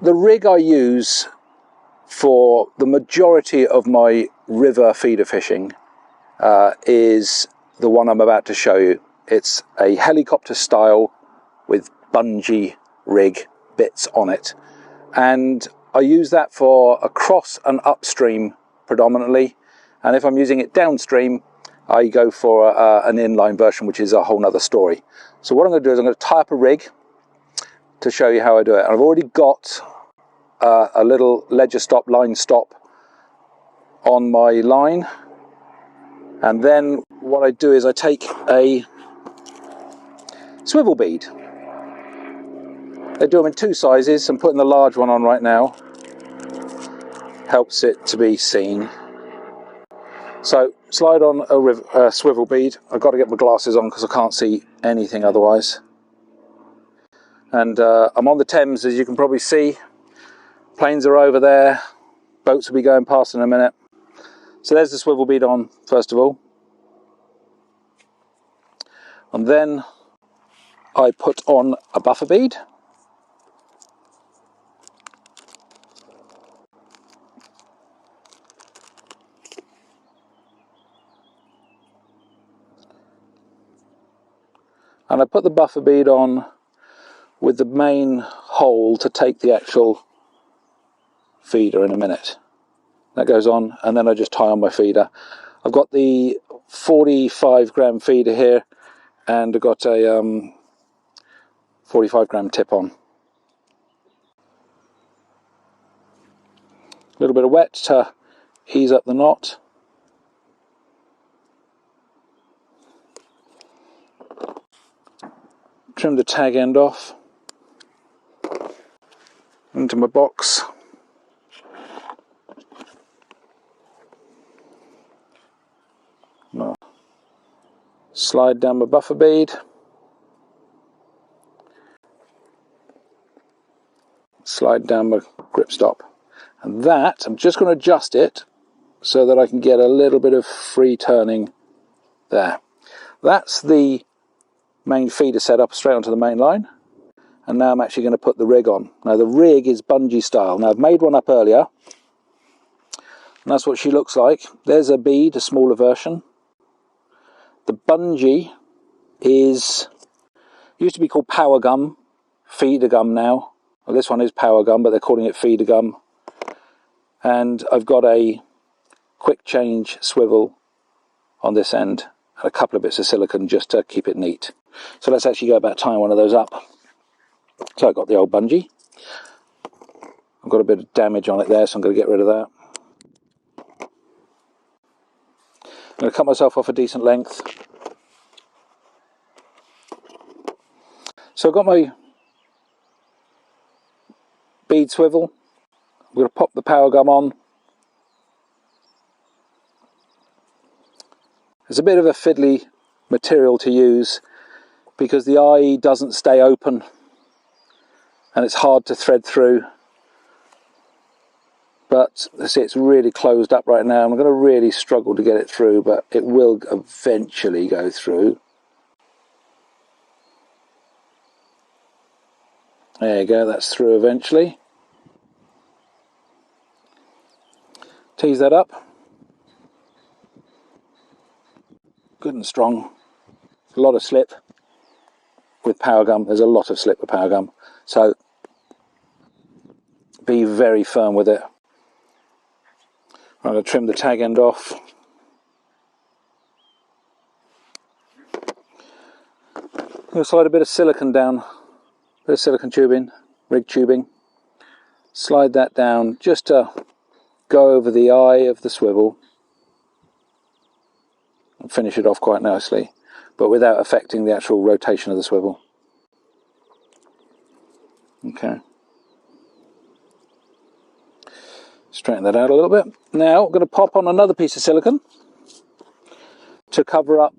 the rig I use for the majority of my river feeder fishing is the one I'm about to show you. It's a helicopter style with bungee rig bits on it, and I use that for across and upstream predominantly, and if I'm using it downstream I go for an inline version, which is a whole nother story. So what I'm going to do is I'm going to tie up a rig to show you how I do it. And I've already got a little ledger stop, line stop on my line, and then what I do is I take a swivel bead. They do them in two sizes. I'm putting the large one on right now, helps it to be seen. So slide on a swivel bead. I've got to get my glasses on because I can't see anything otherwise. And I'm on the Thames, as you can probably see. Planes are over there, boats will be going past in a minute. So there's the swivel bead on first of all, and then I put on a buffer bead. And I put the buffer bead on with the main hole to take the actual feeder in a minute. That goes on, and then I just tie on my feeder. I've got the 45 gram feeder here, and I've got a 45 gram tip on. A little bit of wet to ease up the knot. Trim the tag end off into my box. Now, slide down my buffer bead. Slide down my grip stop. And that, I'm just going to adjust it so that I can get a little bit of free turning there. That's the main feeder set up straight onto the main line. And now I'm actually going to put the rig on. Now the rig is bungee style. Now I've made one up earlier, and that's what she looks like. There's a bead, a smaller version. The bungee used to be called power gum, feeder gum now. Well, this one is power gum, but they're calling it feeder gum. And I've got a quick change swivel on this end and a couple of bits of silicone just to keep it neat. So let's actually go about tying one of those up. So I've got the old bungee. I've got a bit of damage on it there, so I'm going to get rid of that. I'm going to cut myself off a decent length. So I've got my bead swivel. I'm going to pop the power gum on. It's a bit of a fiddly material to use because the eye doesn't stay open and it's hard to thread through. But see, it's really closed up right now. I'm going to really struggle to get it through, but it will eventually go through. There you go, that's through eventually. Tease that up. Good and strong. A lot of slip with power gum. There's a lot of slip with power gum. So be very firm with it. I'm going to trim the tag end off. I'm going to slide a bit of silicone down. A bit of silicone tubing, rig tubing. Slide that down just to go over the eye of the swivel and finish it off quite nicely, but without affecting the actual rotation of the swivel. Okay. Straighten that out a little bit. Now I'm going to pop on another piece of silicone to cover up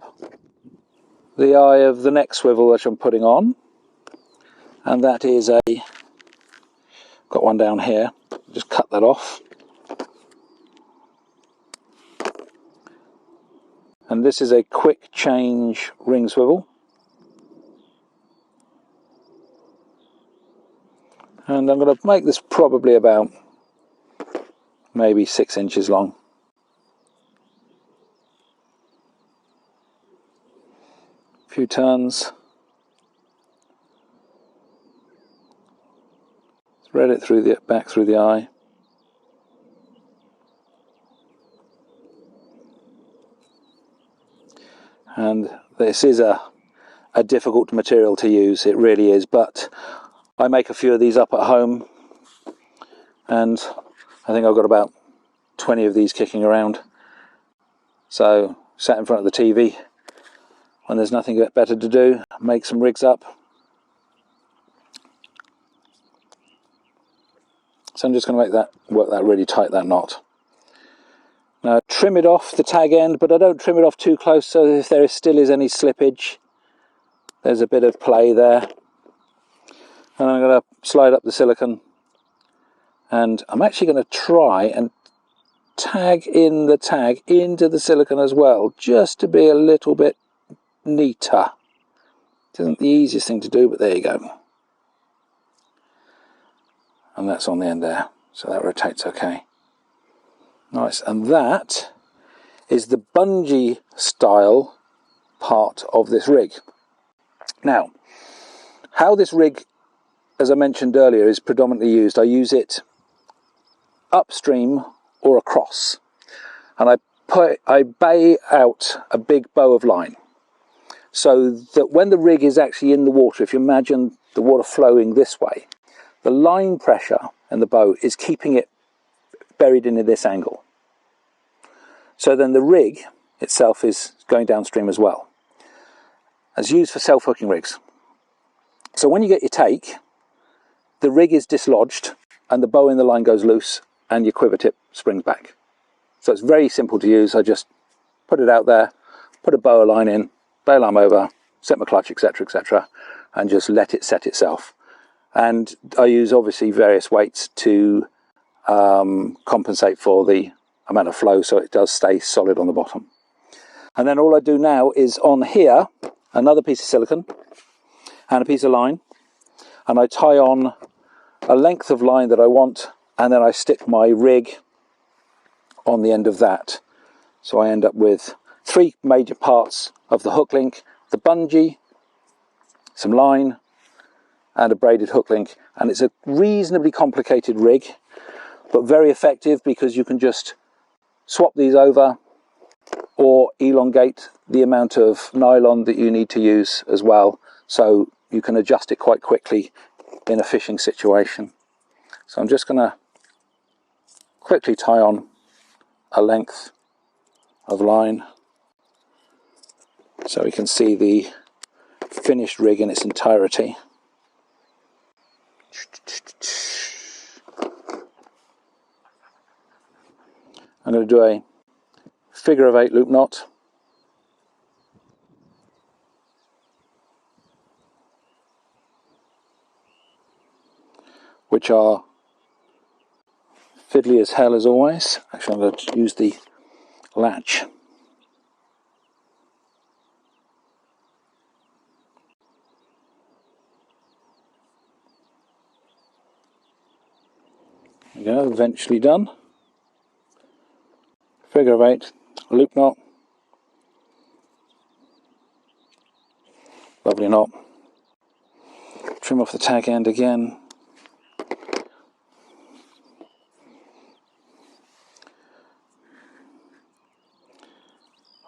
the eye of the next swivel which I'm putting on, and that is got one down here. Just cut that off. And this is a quick change ring swivel. And I'm going to make this probably about maybe 6 inches long. A few turns. Thread it through the back through the eye. And this is a difficult material to use, it really is, but I make a few of these up at home, and I think I've got about 20 of these kicking around. So, sat in front of the TV when there's nothing better to do, make some rigs up. So I'm just going to work that really tight, that knot. Now trim it off the tag end, but I don't trim it off too close, so if there still is any slippage, there's a bit of play there. And I'm going to slide up the silicone, and I'm actually going to try and tag in the tag into the silicone as well, just to be a little bit neater. It isn't the easiest thing to do, but there you go. And that's on the end there, so that rotates okay. Nice, and that is the bungee style part of this rig. Now, how this rig, as I mentioned earlier, is predominantly used, I use it upstream or across, and I bay out a big bow of line, so that when the rig is actually in the water, if you imagine the water flowing this way, the line pressure in the bow is keeping it buried in this angle. So then the rig itself is going downstream as well. It's used for self-hooking rigs. So when you get your take, the rig is dislodged and the bow in the line goes loose and your quiver tip springs back. So it's very simple to use. I just put it out there, put a bow line in, bail arm over, set my clutch, etc., etc., and just let it set itself. And I use obviously various weights to compensate for the amount of flow, so it does stay solid on the bottom. And then all I do now is on here another piece of silicone and a piece of line, and I tie on a length of line that I want, and then I stick my rig on the end of that. So I end up with 3 major parts of the hook link: the bungee, some line, and a braided hook link. And it's a reasonably complicated rig, but very effective, because you can just swap these over or elongate the amount of nylon that you need to use as well, so you can adjust it quite quickly in a fishing situation. So I'm just going to quickly tie on a length of line so we can see the finished rig in its entirety. I'm going to do a figure of 8 loop knot, which are fiddly as hell as always. Actually, I'm going to use the latch. There we go, eventually done. Figure of 8, loop knot, lovely knot. Trim off the tag end again.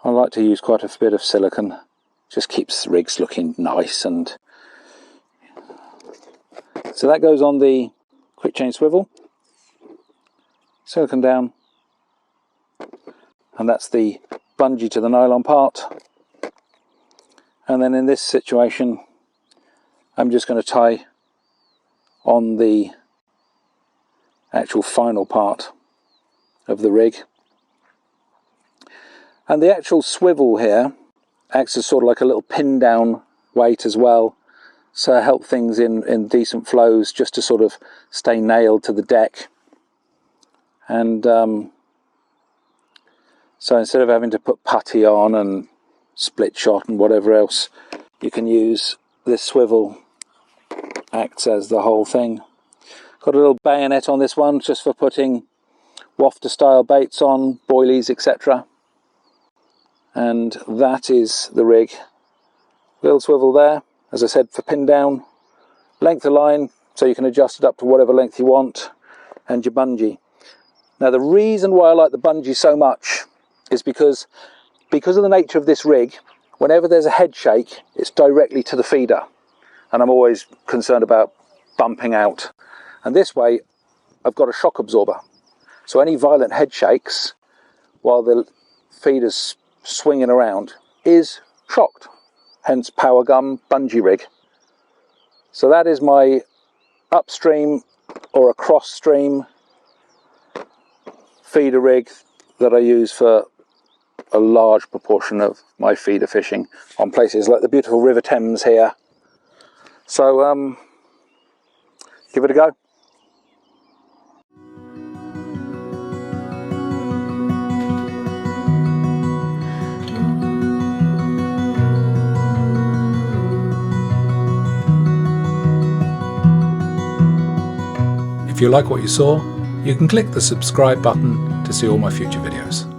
I like to use quite a bit of silicone, just keeps the rigs looking nice. And so that goes on the quick chain swivel, silicone down, and that's the bungee to the nylon part. And then in this situation, I'm just going to tie on the actual final part of the rig. And the actual swivel here acts as sort of like a little pin down weight as well, so help things in decent flows, just to sort of stay nailed to the deck. And so instead of having to put putty on and split shot and whatever else, you can use this swivel, acts as the whole thing. Got a little bayonet on this one just for putting wafter style baits on, boilies, etc. And that is the rig. Little swivel there, as I said, for pin down. Length of line, so you can adjust it up to whatever length you want. And your bungee. Now the reason why I like the bungee so much is because of the nature of this rig, whenever there's a head shake, it's directly to the feeder. And I'm always concerned about bumping out. And this way, I've got a shock absorber. So any violent head shakes, while the feeder's swinging around, is shocked. Hence power gun bungee rig. So that is my upstream or a cross stream feeder rig that I use for a large proportion of my feeder fishing on places like the beautiful River Thames here. So give it a go. If you like what you saw, you can click the subscribe button to see all my future videos.